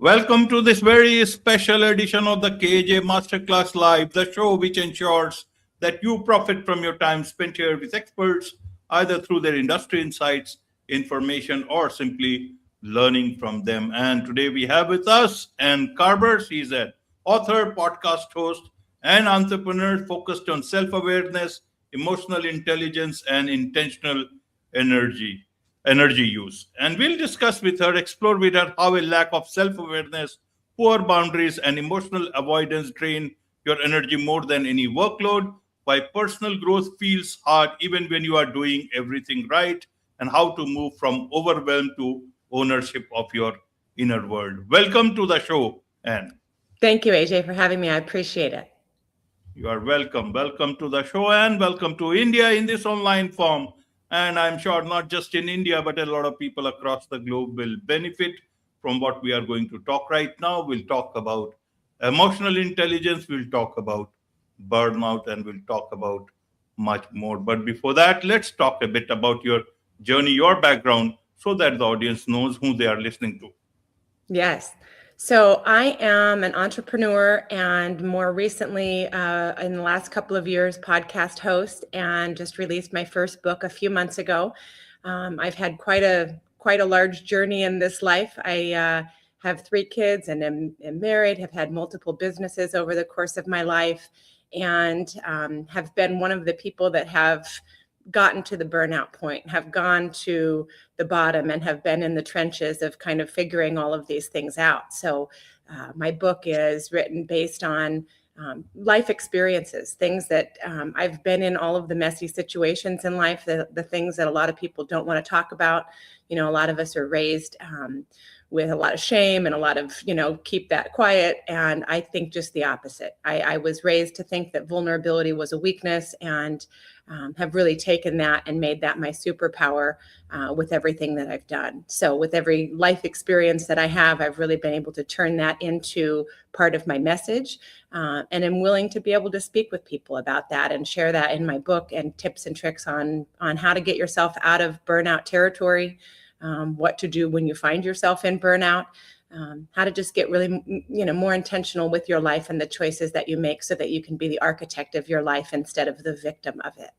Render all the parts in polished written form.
Welcome to this very special edition of the KAJ Masterclass Live, the show which ensures that you profit from your time spent here with experts, either through their industry insights, information, or simply learning from them. And today we have with us Karber. He's an author, podcast host, and entrepreneur focused on self-awareness, emotional intelligence, and intentional energy use. And we'll discuss with her, explore with her how a lack of self awareness, poor boundaries, and emotional avoidance drain your energy more than any workload, why personal growth feels hard even when you are doing everything right, and how to move from overwhelm to ownership of your inner world. Welcome to the show, Anne. Thank you, AJ, for having me. I appreciate it. You are welcome. Welcome to the show and welcome to India in this online form. And I'm sure not just in India, but a lot of people across the globe will benefit from what we are going to talk right now. We'll talk about emotional intelligence, we'll talk about burnout, and we'll talk about much more. But before that, let's talk a bit about your journey, your background, so that the audience knows who they are listening to. Yes. So I am an entrepreneur and more recently, in the last couple of years, podcast host, and just released my first book a few months ago. I've had quite a large journey in this life. I have 3 kids and am married, have had multiple businesses over the course of my life, and have been one of the people that have gotten to the burnout point, have gone to the bottom, and have been in the trenches of kind of figuring all of these things out. So my book is written based on life experiences, things that I've been in, all of the messy situations in life, the things that a lot of people don't want to talk about. You know, a lot of us are raised with a lot of shame and a lot of, keep that quiet. And I think just the opposite. I was raised to think that vulnerability was a weakness, and have really taken that and made that my superpower with everything that I've done. So with every life experience that I have, I've really been able to turn that into part of my message, and I'm willing to be able to speak with people about that and share that in my book, and tips and tricks on how to get yourself out of burnout territory, what to do when you find yourself in burnout, how to just get really, more intentional with your life and the choices that you make so that you can be the architect of your life instead of the victim of it.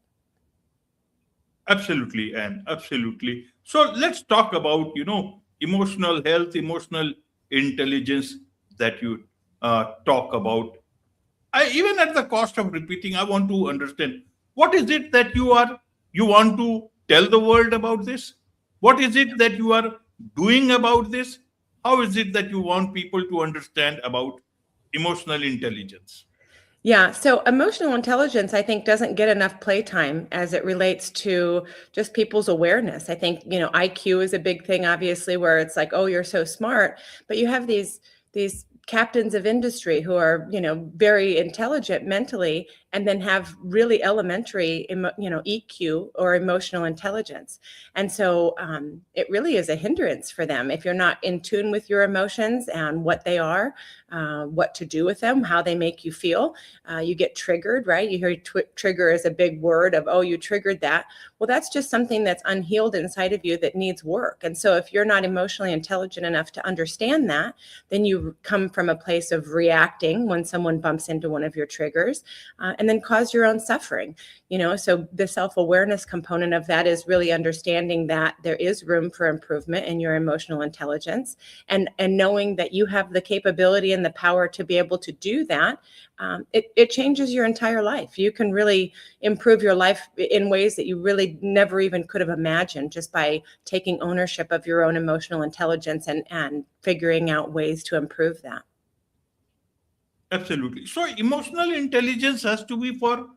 Absolutely, Anne. Absolutely. So let's talk about, emotional health, emotional intelligence that you talk about. Even at the cost of repeating, I want to understand, what is it that you want to tell the world about this? What is it that you are doing about this? How is it that you want people to understand about emotional intelligence? Yeah, so emotional intelligence, I think, doesn't get enough playtime as it relates to just people's awareness. I think, IQ is a big thing, obviously, where it's like, oh, you're so smart, but you have these captains of industry who are, very intelligent mentally, and then have really elementary, EQ or emotional intelligence. And so it really is a hindrance for them if you're not in tune with your emotions and what they are, what to do with them, how they make you feel. You get triggered, right? You hear trigger is a big word of, oh, you triggered that. Well, that's just something that's unhealed inside of you that needs work. And so if you're not emotionally intelligent enough to understand that, then you come from a place of reacting when someone bumps into one of your triggers, and then cause your own suffering. So the self-awareness component of that is really understanding that there is room for improvement in your emotional intelligence, and knowing that you have the capability and the power to be able to do that. It changes your entire life. You can really improve your life in ways that you really never even could have imagined, just by taking ownership of your own emotional intelligence and figuring out ways to improve that. Absolutely. So emotional intelligence has to be for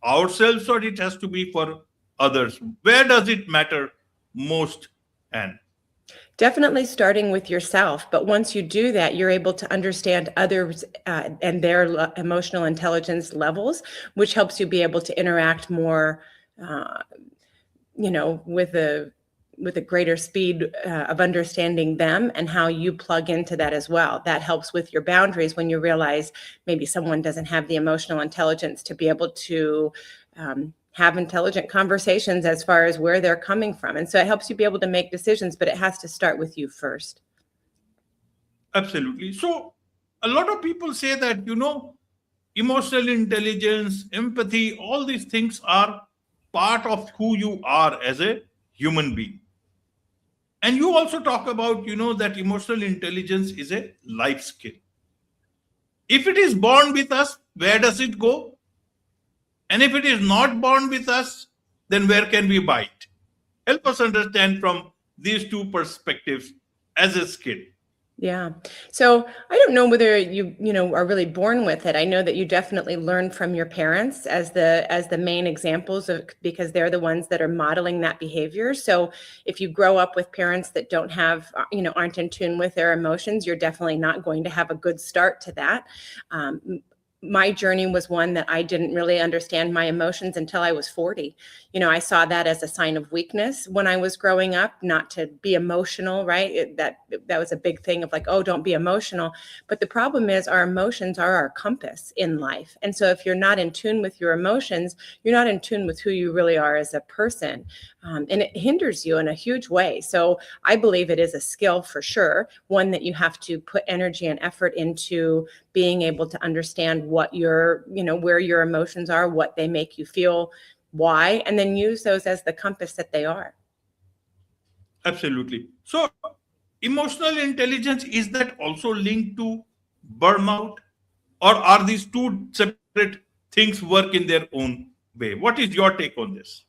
ourselves, or it has to be for others? Where does it matter most, Anne? Definitely starting with yourself. But once you do that, you're able to understand others and their emotional intelligence levels, which helps you be able to interact more, with a greater speed of understanding them and how you plug into that as well. That helps with your boundaries when you realize maybe someone doesn't have the emotional intelligence to be able to have intelligent conversations as far as where they're coming from. And so it helps you be able to make decisions, but it has to start with you first. Absolutely. So a lot of people say that, emotional intelligence, empathy, all these things are part of who you are as a human being. And you also talk about, that emotional intelligence is a life skill. If it is born with us, where does it go? And if it is not born with us, then where can we buy it? Help us understand from these two perspectives as a skill. Yeah. So I don't know whether you are really born with it. I know that you definitely learn from your parents as the main examples of, because they're the ones that are modeling that behavior. So if you grow up with parents that don't have, aren't in tune with their emotions, you're definitely not going to have a good start to that. My journey was one that I didn't really understand my emotions until I was 40. I saw that as a sign of weakness when I was growing up, not to be emotional, right? That was a big thing of like, oh, don't be emotional. But the problem is our emotions are our compass in life. And so if you're not in tune with your emotions, you're not in tune with who you really are as a person. And it hinders you in a huge way. So I believe it is a skill for sure, one that you have to put energy and effort into being able to understand what where your emotions are, what they make you feel, why, and then use those as the compass that they are. Absolutely. So, emotional intelligence, is that also linked to burnout, or are these two separate things work in their own way? What is your take on this?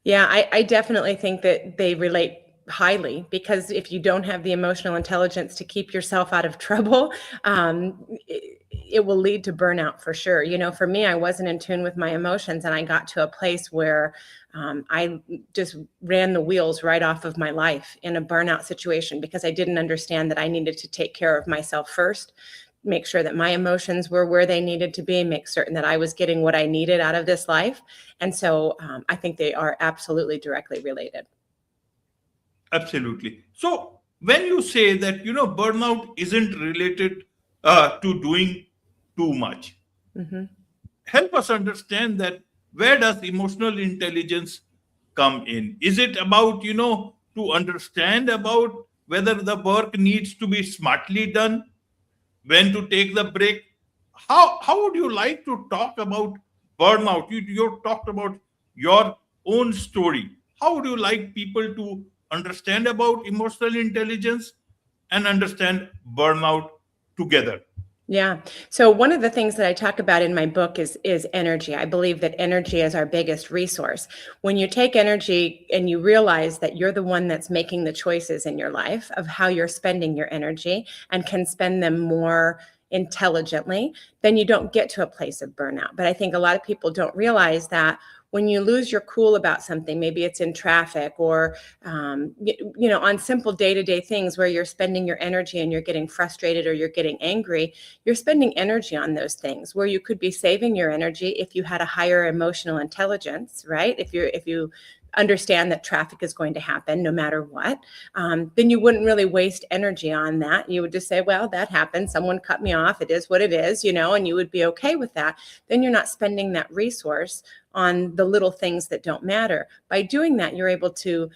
Yeah, I definitely think that they relate highly, because if you don't have the emotional intelligence to keep yourself out of trouble, it will lead to burnout for sure. For me, I wasn't in tune with my emotions, and I got to a place where I just ran the wheels right off of my life in a burnout situation, because I didn't understand that I needed to take care of myself first, make sure that my emotions were where they needed to be, make certain that I was getting what I needed out of this life. And so I think they are absolutely directly related. Absolutely. So, when you say that, burnout isn't related to doing too much, Hmm. help us understand that where does emotional intelligence come in? Is it about, to understand about whether the work needs to be smartly done, when to take the break? How would you like to talk about burnout? You talked about your own story. How would you like people to understand about emotional intelligence and understand burnout together? Yeah. So one of the things that I talk about in my book is energy. I believe that energy is our biggest resource. When you take energy and you realize that you're the one that's making the choices in your life of how you're spending your energy and can spend them more intelligently, then you don't get to a place of burnout. But I think a lot of people don't realize that when you lose your cool about something, maybe it's in traffic or on simple day-to-day things where you're spending your energy and you're getting frustrated or you're getting angry, you're spending energy on those things where you could be saving your energy if you had a higher emotional intelligence, right? If you understand that traffic is going to happen no matter what, then you wouldn't really waste energy on that. You would just say, well, that happened. Someone cut me off. It is what it is, and you would be okay with that. Then you're not spending that resource on the little things that don't matter. By doing that, you're able to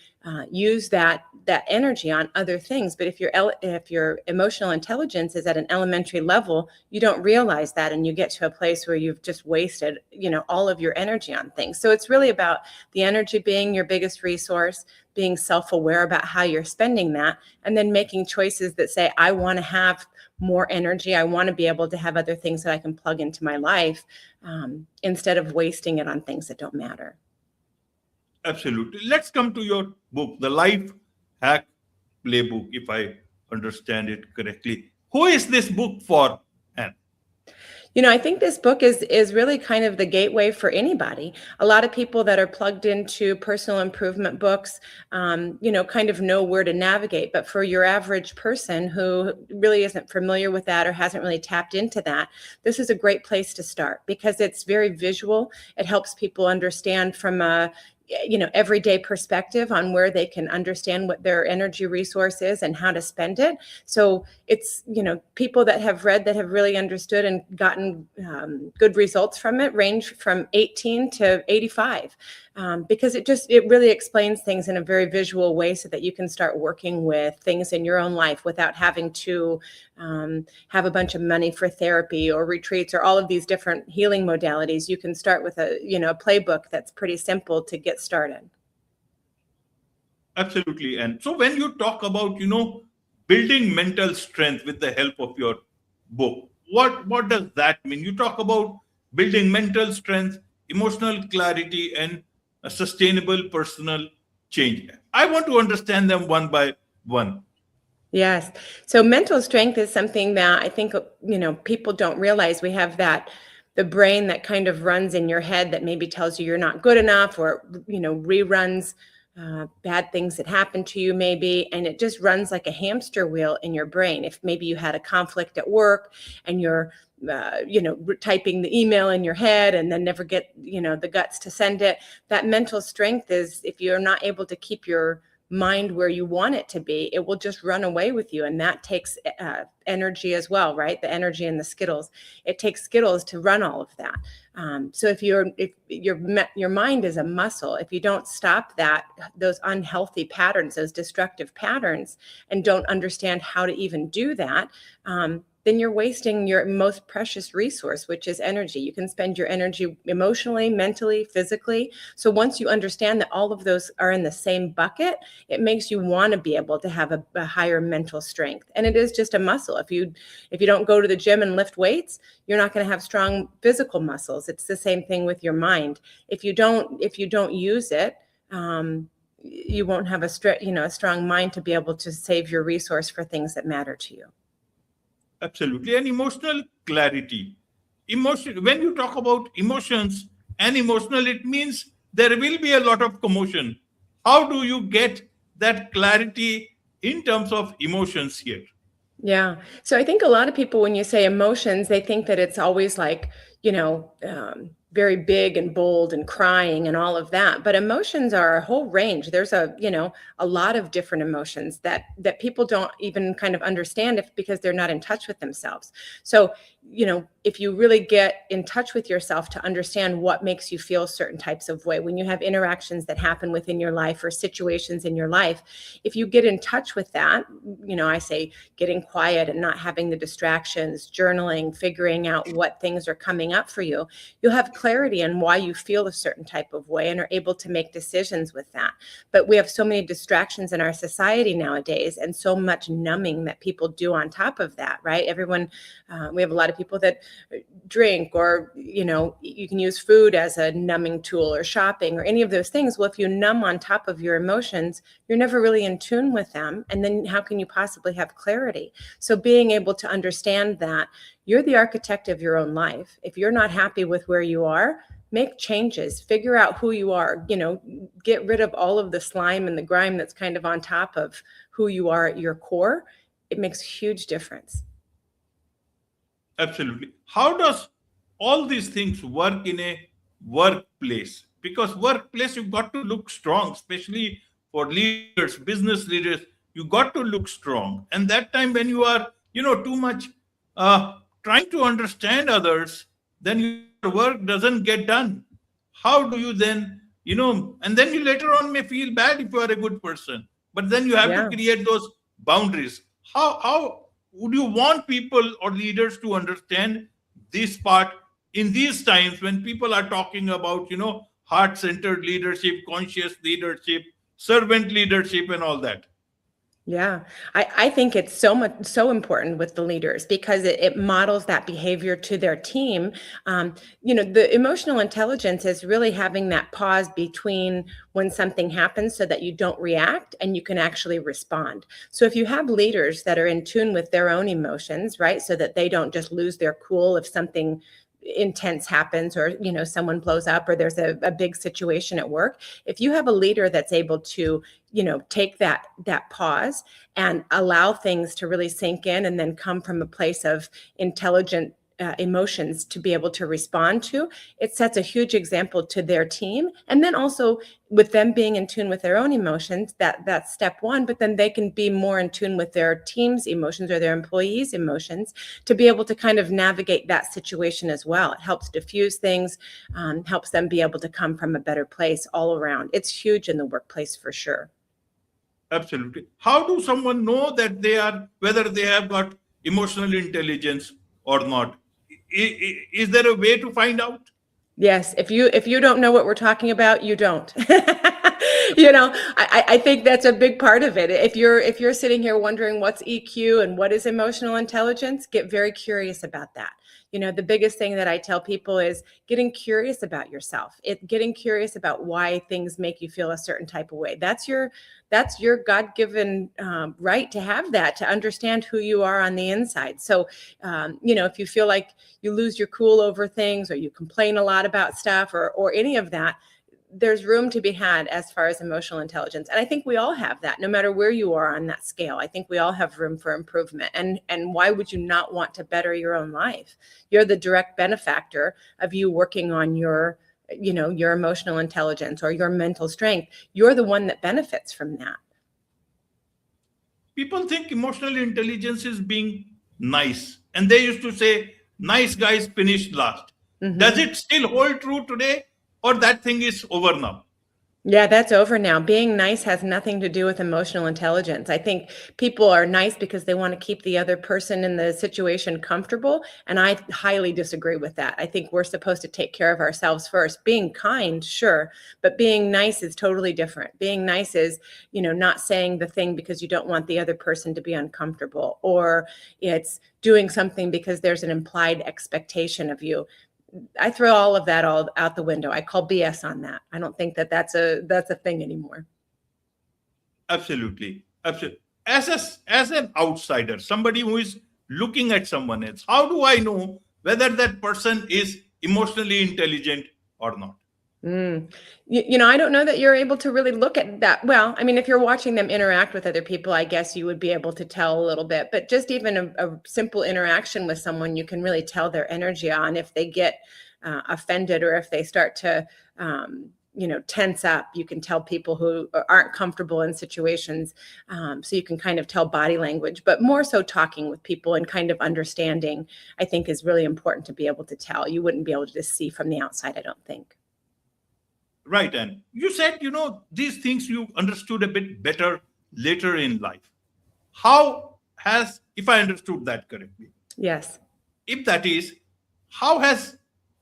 use that energy on other things. But if your emotional intelligence is at an elementary level, you don't realize that, and you get to a place where you've just wasted, all of your energy on things. So it's really about the energy being your biggest resource, being self-aware about how you're spending that, and then making choices that say, I want to have more energy. I want to be able to have other things that I can plug into my life, instead of wasting it on things that don't matter. Absolutely. Let's come to your book, The Life Hack Playbook, if I understand it correctly. Who is this book for, Anne? I think this book is really kind of the gateway for anybody. A lot of people that are plugged into personal improvement books, kind of know where to navigate. But for your average person who really isn't familiar with that or hasn't really tapped into that, this is a great place to start because it's very visual. It helps people understand from a everyday perspective on where they can understand what their energy resource is and how to spend it. So it's, people that have read that have really understood and gotten good results from it range from 18 to 85, because it really explains things in a very visual way so that you can start working with things in your own life without having to have a bunch of money for therapy or retreats or all of these different healing modalities. You can start with a playbook that's pretty simple to get started. Absolutely. And so when you talk about, building mental strength with the help of your book, what does that mean? You talk about building mental strength, emotional clarity, and a sustainable personal change. I want to understand them one by one. Yes. So mental strength is something that I think, people don't realize. We have the brain that kind of runs in your head that maybe tells you you're not good enough, or, reruns bad things that happen to you maybe. And it just runs like a hamster wheel in your brain. If maybe you had a conflict at work and you're, typing the email in your head and then never get, the guts to send it. That mental strength is, if you're not able to keep your mind where you want it to be, it will just run away with you. And that takes energy as well, right? The energy and the Skittles. It takes Skittles to run all of that. So if your mind is a muscle, if you don't stop those unhealthy patterns, those destructive patterns, and don't understand how to even do that, then you're wasting your most precious resource, which is energy. You can spend your energy emotionally, mentally, physically. So once you understand that all of those are in the same bucket, it makes you want to be able to have a higher mental strength. And it is just a muscle. If you don't go to the gym and lift weights, you're not going to have strong physical muscles. It's the same thing with your mind. If you don't use it, you won't have a strong mind to be able to save your resource for things that matter to you. Absolutely. And emotional clarity. When you talk about emotions and emotional, it means there will be a lot of commotion. How do you get that clarity in terms of emotions here? Yeah. So I think a lot of people, when you say emotions, they think that it's always like, very big and bold and crying and all of that. But emotions are a whole range. There's a lot of different emotions that people don't even kind of understand because they're not in touch with themselves. So, if you really get in touch with yourself to understand what makes you feel certain types of way, when you have interactions that happen within your life or situations in your life, if you get in touch with that, I say getting quiet and not having the distractions, journaling, figuring out what things are coming up for you, you'll have clarity on why you feel a certain type of way and are able to make decisions with that. But we have so many distractions in our society nowadays and so much numbing that people do on top of that, right? We have a lot of people that drink, or, you can use food as a numbing tool, or shopping, or any of those things. Well, if you numb on top of your emotions, you're never really in tune with them. And then how can you possibly have clarity? So being able to understand that you're the architect of your own life. If you're not happy with where you are, make changes, figure out who you are, get rid of all of the slime and the grime that's kind of on top of who you are at your core. It makes a huge difference. Absolutely. How does all these things work in a workplace? Because workplace, you've got to look strong, especially for leaders, business leaders. You got to look strong. And that time when you are, too much trying to understand others, then your work doesn't get done. How do you then, and then you later on may feel bad if you are a good person, but then you have to create those boundaries. How would you want people or leaders to understand this part in these times when people are talking about, heart-centered leadership, conscious leadership, servant leadership, and all that? Yeah, I think it's so important with the leaders because it models that behavior to their team. The emotional intelligence is really having that pause between when something happens so that you don't react and you can actually respond. So if you have leaders that are in tune with their own emotions, right, so that they don't just lose their cool if something intense happens, or someone blows up, or there's a big situation at work. If you have a leader that's able to take that pause and allow things to really sink in, and then come from a place of intelligent emotions to be able to respond to. It sets a huge example to their team. And then also with them being in tune with their own emotions, that's step one, but then they can be more in tune with their team's emotions or their employees' emotions to be able to kind of navigate that situation as well. It helps diffuse things, helps them be able to come from a better place all around. It's huge in the workplace for sure. Absolutely. How do someone know that whether they have got emotional intelligence or not? Is there a way to find out? Yes, if you don't know what we're talking about, you don't. I think that's a big part of it. If you're sitting here wondering what's EQ and what is emotional intelligence, get very curious about that. The biggest thing that I tell people is getting curious about yourself. Getting curious about why things make you feel a certain type of way. That's your God-given right to have that, to understand who you are on the inside. So, if you feel like you lose your cool over things or you complain a lot about stuff or any of that, there's room to be had as far as emotional intelligence. And I think we all have that, no matter where you are on that scale. I think we all have room for improvement. And why would you not want to better your own life? You're the direct benefactor of you working on your emotional intelligence or your mental strength. You're the one that benefits from that. People think emotional intelligence is being nice. And they used to say, nice guys finish last. Mm-hmm. Does it still hold true today? Or that thing is over now? Yeah, that's over now. Being nice has nothing to do with emotional intelligence. I think people are nice because they want to keep the other person in the situation comfortable. And I highly disagree with that. I think we're supposed to take care of ourselves first. Being kind, sure, but being nice is totally different. Being nice is, not saying the thing because you don't want the other person to be uncomfortable, or it's doing something because there's an implied expectation of you. I throw all of that all out the window. I call BS on that. I don't think that's a thing anymore. Absolutely. As an outsider, somebody who is looking at someone else, how do I know whether that person is emotionally intelligent or not? I don't know that you're able to really look at that. Well, I mean, if you're watching them interact with other people, I guess you would be able to tell a little bit, but just even a simple interaction with someone, you can really tell their energy on if they get offended or if they start to, tense up. You can tell people who aren't comfortable in situations. So you can kind of tell body language, but more so talking with people and kind of understanding, I think, is really important to be able to tell. You wouldn't be able to just see from the outside, I don't think. Right. And you said, these things you understood a bit better later in life. If I understood that correctly? Yes. If that is, how has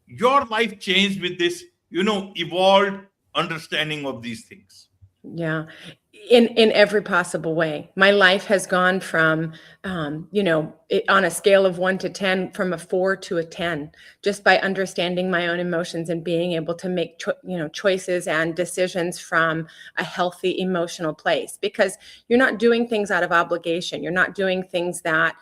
your life changed with this, evolved understanding of these things? Yeah. In every possible way. My life has gone from, on a scale of 1 to 10, from a 4 to a 10, just by understanding my own emotions and being able to make, choices and decisions from a healthy emotional place. Because you're not doing things out of obligation. You're not doing things that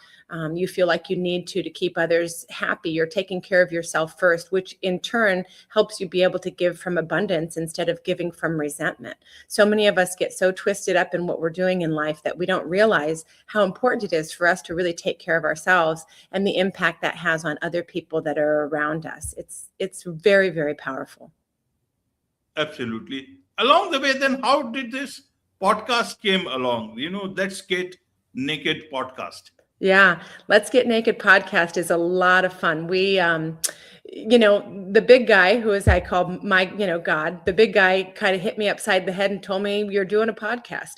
you feel like you need to keep others happy. You're taking care of yourself first, which in turn helps you be able to give from abundance instead of giving from resentment. So many of us get so twisted up in what we're doing in life that we don't realize how important it is for us to really take care of ourselves and the impact that has on other people that are around us. It's very, very powerful. Absolutely. Along the way, then, how did this podcast came along? Let's Get Naked podcast. Yeah, Let's Get Naked podcast is a lot of fun. We, the big guy, who is I call my, God, the big guy kind of hit me upside the head and told me, you're doing a podcast,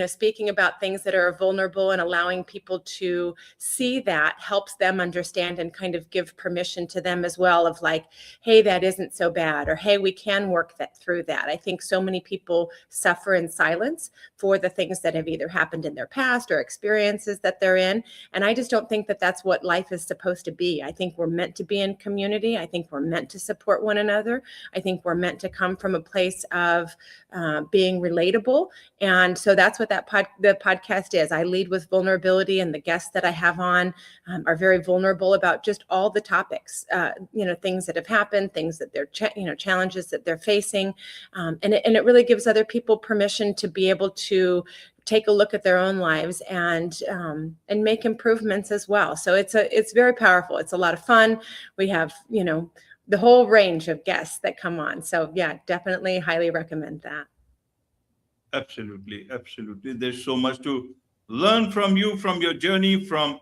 speaking about things that are vulnerable and allowing people to see that helps them understand and kind of give permission to them as well of like, hey, that isn't so bad, or hey, we can work through that. I think so many people suffer in silence for the things that have either happened in their past or experiences that they're in. And I just don't think that that's what life is supposed to be. I think we're meant to be in community. I think we're meant to support one another. I think we're meant to come from a place of being relatable. And so that's what the podcast is. I lead with vulnerability, and the guests that I have on are very vulnerable about just all the topics, things that have happened, things that they're, challenges that they're facing. And it really gives other people permission to be able to take a look at their own lives and make improvements as well. So it's very powerful. It's a lot of fun. We have, the whole range of guests that come on. So yeah, definitely highly recommend that. Absolutely, absolutely. There's so much to learn from you, from your journey, from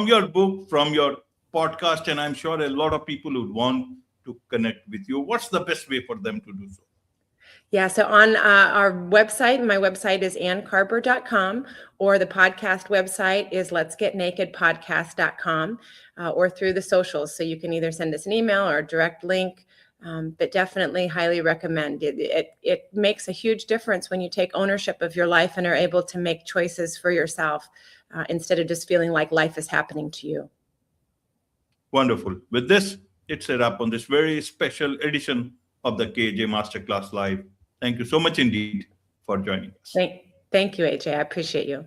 your book, from your podcast, and I'm sure a lot of people would want to connect with you. What's the best way for them to do so? Yeah, so on our website, my website is annkarber.com, or the podcast website is letsgetnakedpodcast.com, or through the socials. So you can either send us an email or a direct link, but definitely highly recommend it. It makes a huge difference when you take ownership of your life and are able to make choices for yourself instead of just feeling like life is happening to you. Wonderful. With this, it's a wrap on this very special edition of the KAJ Masterclass Live. Thank you so much indeed for joining us. Thank you, Ajay. I appreciate you.